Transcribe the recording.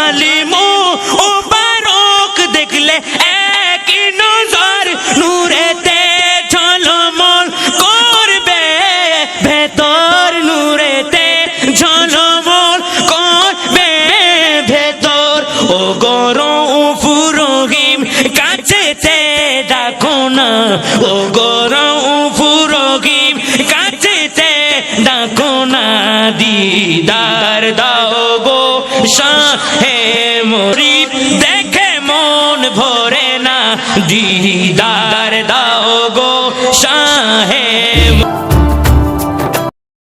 জালিমো ও বারক দেখলে এক নজর নূরেতে ঝলমল করবে ভেতর নূরেতে ঝলমল করবে ভেতর ও গরউফুর রহিম কাছেতে ডাকো না ও গরউফুর রহিম কাছেতে ডাকো না দিদার দাও গো শাহে মুরিদ দেখে মন ভরে না দিদার দাও